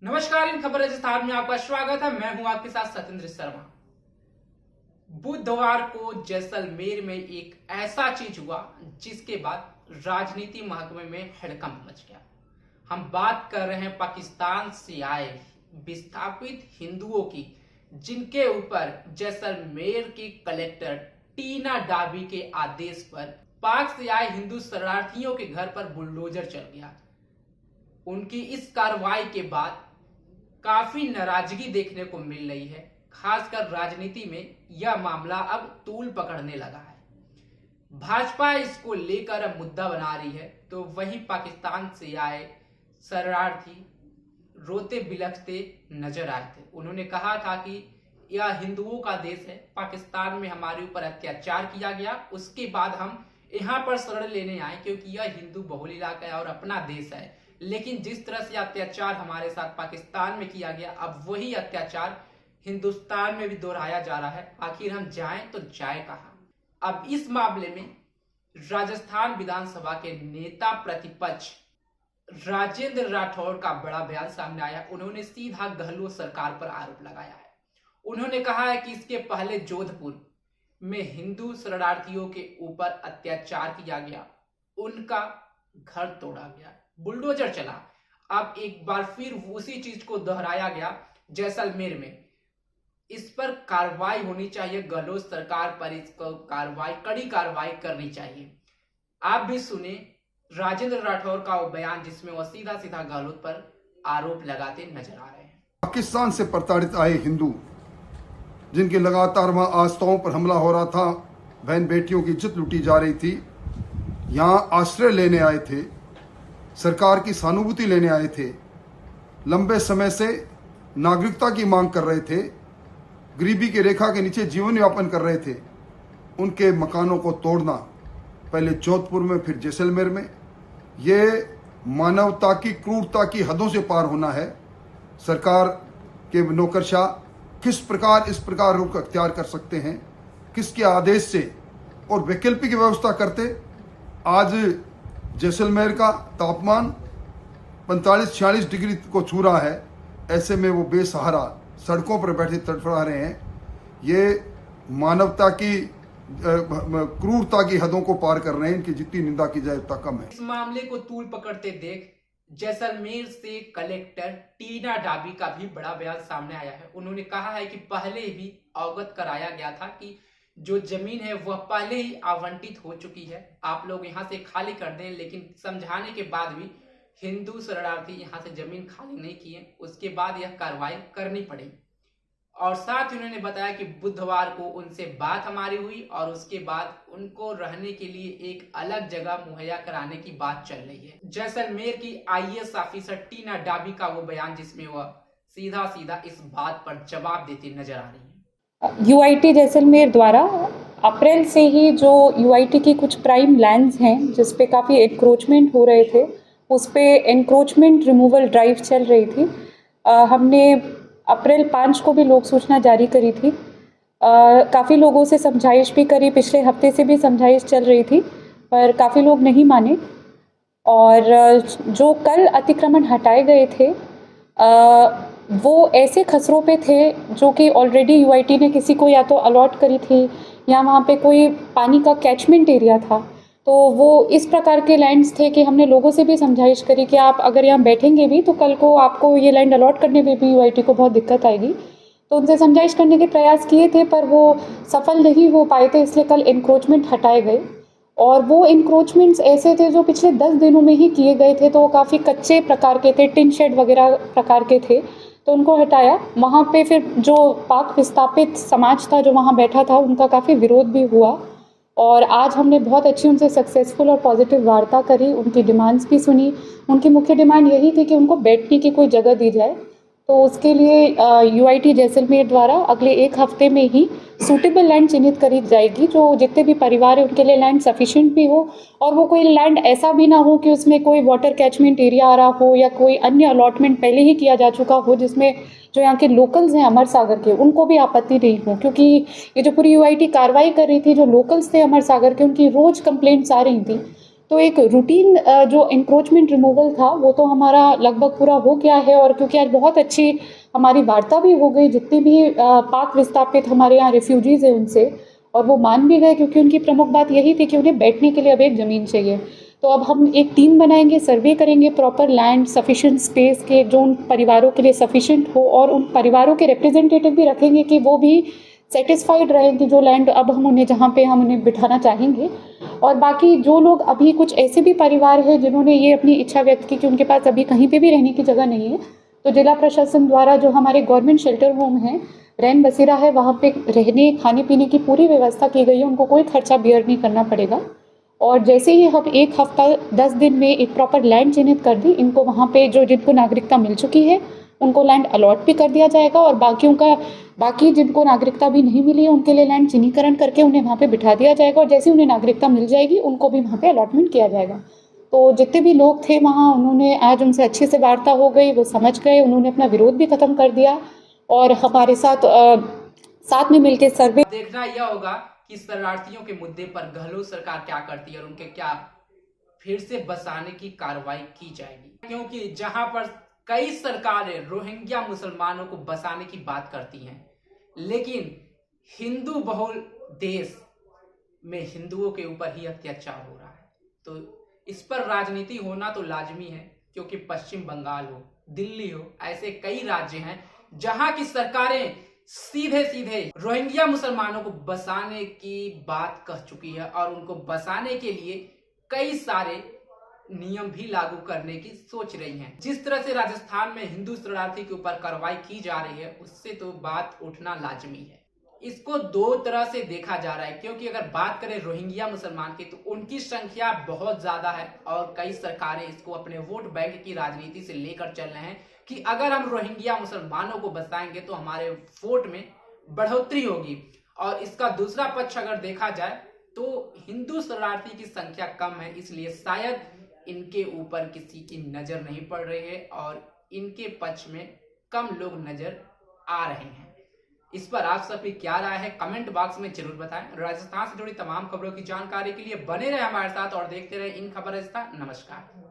नमस्कार, इन खबर राजस्थान में आपका स्वागत है। मैं हूं आपके साथ सत्येंद्र शर्मा। बुधवार को जैसलमेर में एक ऐसा चीज हुआ जिसके बाद राजनीति महकमे में हड़कंप मच गया। हम बात कर रहे हैं पाकिस्तान से आए विस्थापित हिंदुओं की, जिनके ऊपर जैसलमेर की कलेक्टर टीना डाबी के आदेश पर पाक से आए हिंदू शरणार्थियों के घर पर बुलडोजर चल गया। उनकी इस कार्रवाई के बाद काफी नाराजगी देखने को मिल रही है। खासकर राजनीति में यह मामला अब तूल पकड़ने लगा है। भाजपा इसको लेकर अब मुद्दा बना रही है, तो वही पाकिस्तान से आए शरणार्थी रोते बिलखते नजर आए थे। उन्होंने कहा था कि यह हिंदुओं का देश है, पाकिस्तान में हमारे ऊपर अत्याचार किया गया, उसके बाद हम यहाँ पर शरण लेने आए क्योंकि यह हिंदू बहुल इलाका है और अपना देश है। लेकिन जिस तरह से अत्याचार हमारे साथ पाकिस्तान में किया गया, अब वही अत्याचार हिंदुस्तान में भी दोहराया जा रहा है। आखिर हम जाएं तो जाए कहां? अब इस मामले में राजस्थान विधानसभा के नेता प्रतिपक्ष राजेंद्र राठौड़ का बड़ा बयान सामने आया। उन्होंने सीधा गहलोत सरकार पर आरोप लगाया है। उन्होंने कहा है कि इसके पहले जोधपुर में हिंदू शरणार्थियों के ऊपर अत्याचार किया गया, उनका घर तोड़ा गया, बुलडोजर चला। अब एक बार फिर उसी चीज को दोहराया गया जैसलमेर में। इस पर कार्रवाई होनी चाहिए, गहलोत सरकार पर इसको कड़ी कार्रवाई करनी चाहिए। आप भी सुने राजेंद्र राठौर का वो बयान जिसमें वो सीधा सीधा गहलोत पर आरोप लगाते नजर आ रहे हैं। पाकिस्तान से प्रताड़ित आए हिंदू, जिनके लगातार वहां आस्थाओं पर हमला हो रहा था, बहन बेटियों की इज्जत लूटी जा रही थी, यहां आश्रय लेने आए थे, सरकार की सहानुभूति लेने आए थे, लंबे समय से नागरिकता की मांग कर रहे थे, गरीबी की रेखा के नीचे जीवन यापन कर रहे थे, उनके मकानों को तोड़ना, पहले जोधपुर में फिर जैसलमेर में, ये मानवता की क्रूरता की हदों से पार होना है। सरकार के नौकरशाह किस प्रकार इस प्रकार रुख अख्तियार कर सकते हैं, किसके आदेश से और वैकल्पिक व्यवस्था करते। आज जैसलमेर का तापमान 45-46 डिग्री को छू रहा है, ऐसे में वो बेसहारा सड़कों पर बैठे तड़फड़ा रहे हैं। ये मानवता की क्रूरता की हदों को पार कर रहे हैं। इनकी जितनी निंदा की जाए उतना कम है। इस मामले को तूल पकड़ते देख जैसलमेर से कलेक्टर टीना डाबी का भी बड़ा बयान सामने आया है। उन्होंने कहा है कि पहले भी अवगत कराया गया था कि जो जमीन है वह पहले ही आवंटित हो चुकी है, आप लोग यहाँ से खाली कर दें। लेकिन समझाने के बाद भी हिंदू शरणार्थी यहाँ से जमीन खाली नहीं किए, उसके बाद यह कार्रवाई करनी पड़ी। और साथ ही उन्होंने बताया कि बुधवार को उनसे बात हमारी हुई और उसके बाद उनको रहने के लिए एक अलग जगह मुहैया कराने की बात चल रही है। जैसलमेर की आईएएस ऑफिसर टीना डाबी का वो बयान जिसमें वह सीधा सीधा इस बात पर जवाब देती नजर आ रही है। यूआईटी जैसलमेर द्वारा अप्रैल से ही जो यूआईटी की कुछ प्राइम लैंड्स हैं जिस पे काफ़ी एनक्रोचमेंट हो रहे थे, उस पे एनक्रोचमेंट रिमूवल ड्राइव चल रही थी। हमने अप्रैल 5 को भी लोक सूचना जारी करी थी। काफ़ी लोगों से समझाइश भी करी, पिछले हफ्ते से भी समझाइश चल रही थी, पर काफ़ी लोग नहीं माने। और जो कल अतिक्रमण हटाए गए थे वो ऐसे खसरों पे थे जो कि ऑलरेडी यूआईटी ने किसी को या तो अलॉट करी थी या वहाँ पे कोई पानी का कैचमेंट एरिया था। तो वो इस प्रकार के लैंड्स थे कि हमने लोगों से भी समझाइश करी कि आप अगर यहाँ बैठेंगे भी तो कल को आपको ये लैंड अलॉट करने में भी यूआईटी को बहुत दिक्कत आएगी। तो उनसे समझाइश करने के प्रयास किए थे पर वो सफल नहीं हो पाए थे, इसलिए कल इंक्रोचमेंट हटाए गए। और वो इंक्रोचमेंट्स ऐसे थे जो पिछले 10 दिनों में ही किए गए थे, तो वो काफ़ी कच्चे प्रकार के थे, टिन शेड वगैरह प्रकार के थे, तो उनको हटाया। वहाँ पे फिर जो पाक विस्थापित समाज था जो वहाँ बैठा था, उनका काफ़ी विरोध भी हुआ। और आज हमने बहुत अच्छी उनसे सक्सेसफुल और पॉजिटिव वार्ता करी, उनकी डिमांड्स भी सुनी। उनकी मुख्य डिमांड यही थी कि उनको बैठने की कोई जगह दी जाए। तो उसके लिए यूआईटी जैसलमेर द्वारा अगले 1 हफ्ते में ही सूटेबल लैंड चिन्हित करी जाएगी, जो जितने भी परिवार है उनके लिए लैंड सफिशिएंट भी हो, और वो कोई लैंड ऐसा भी ना हो कि उसमें कोई वाटर कैचमेंट एरिया आ रहा हो या कोई अन्य अलॉटमेंट पहले ही किया जा चुका हो जिसमें जो यहाँ के लोकल्स हैं अमर सागर के, उनको भी आपत्ति नहीं हो। क्योंकि ये जो पूरी यूआईटी कार्रवाई कर रही थी, जो लोकल्स थे अमर सागर के, उनकी रोज़ कंप्लेंट्स आ रही थी। तो एक रूटीन जो इंक्रोचमेंट रिमूवल था वो तो हमारा लगभग पूरा हो गया है, और क्योंकि आज बहुत अच्छी हमारी वार्ता भी हो गई जितने भी पाक विस्थापित हमारे यहाँ रिफ्यूजीज़ हैं उनसे, और वो मान भी गए, क्योंकि उनकी प्रमुख बात यही थी कि उन्हें बैठने के लिए अब एक ज़मीन चाहिए। तो अब हम एक टीम बनाएंगे, सर्वे करेंगे प्रॉपर लैंड सफिशिएंट स्पेस के जो उन परिवारों के लिए सफिशिएंट हो, और उन परिवारों के रिप्रेजेंटेटिव भी रखेंगे कि वो भी सेटिस्फाइड रहें कि जो लैंड अब हम उन्हें जहाँ पे हम उन्हें बिठाना चाहेंगे। और बाकी जो लोग अभी कुछ ऐसे भी परिवार हैं जिन्होंने ये अपनी इच्छा व्यक्त की कि उनके पास अभी कहीं पे भी रहने की जगह नहीं है, तो जिला प्रशासन द्वारा जो हमारे गवर्नमेंट शेल्टर होम हैं, रैन बसेरा है, वहाँ पे रहने खाने पीने की पूरी व्यवस्था की गई है, उनको कोई खर्चा बियर नहीं करना पड़ेगा। और जैसे ही हम 1 हफ्ता 10 दिन में एक प्रॉपर लैंड चिन्हित कर दी, इनको वहाँ पे जो जिनको नागरिकता मिल चुकी है उनको लैंड अलॉट भी कर दिया जाएगा, और बाकी जिनको नागरिकता भी नहीं मिली है उनके लिए लैंड चिन्हीकरण करके उन्हें वहाँ पे बिठा दिया जाएगा, और जैसे उन्हें नागरिकता मिल जाएगी उनको भी वहाँ पे अलॉटमेंट किया जाएगा। तो जितने भी लोग थे वहाँ, उन्होंने आज उनसे अच्छे से वार्ता हो गई, वो समझ गए, उन्होंने अपना विरोध भी खत्म कर दिया, और हमारे साथ में मिलकर सर्वे देखना यह होगा कि शरणार्थियों के मुद्दे पर गहलोत सरकार क्या करती है और उनके क्या फिर से बसाने की कार्रवाई की जाएगी, क्योंकि जहां पर कई सरकारें रोहिंग्या मुसलमानों को बसाने की बात करती हैं, लेकिन हिंदू बहुल देश में हिंदुओं के ऊपर ही अत्याचार हो रहा है। तो इस पर राजनीति होना तो लाजमी है, क्योंकि पश्चिम बंगाल हो, दिल्ली हो, ऐसे कई राज्य हैं जहां की सरकारें सीधे सीधे रोहिंग्या मुसलमानों को बसाने की बात कह चुकी है, और उनको बसाने के लिए कई सारे नियम भी लागू करने की सोच रही हैं। जिस तरह से राजस्थान में हिंदू शरणार्थी के ऊपर कार्रवाई की जा रही है, उससे तो बात उठना लाजमी है। इसको दो तरह से देखा जा रहा है, क्योंकि अगर बात करें रोहिंग्या मुसलमान की, तो उनकी संख्या बहुत ज्यादा है, और कई सरकारें इसको अपने वोट बैंक की राजनीति से लेकर चल रहे हैं कि अगर हम रोहिंग्या मुसलमानों को बसाएंगे तो हमारे वोट में बढ़ोतरी होगी। और इसका दूसरा पक्ष अगर देखा जाए तो हिंदू शरणार्थी की संख्या कम है, इसलिए शायद इनके ऊपर किसी की नजर नहीं पड़ रही है, और इनके पक्ष में कम लोग नजर आ रहे हैं। इस पर आप सबकी क्या राय है, कमेंट बॉक्स में जरूर बताएं। राजस्थान से जुड़ी तमाम खबरों की जानकारी के लिए बने रहे हमारे साथ और देखते रहे इन खबर। नमस्कार।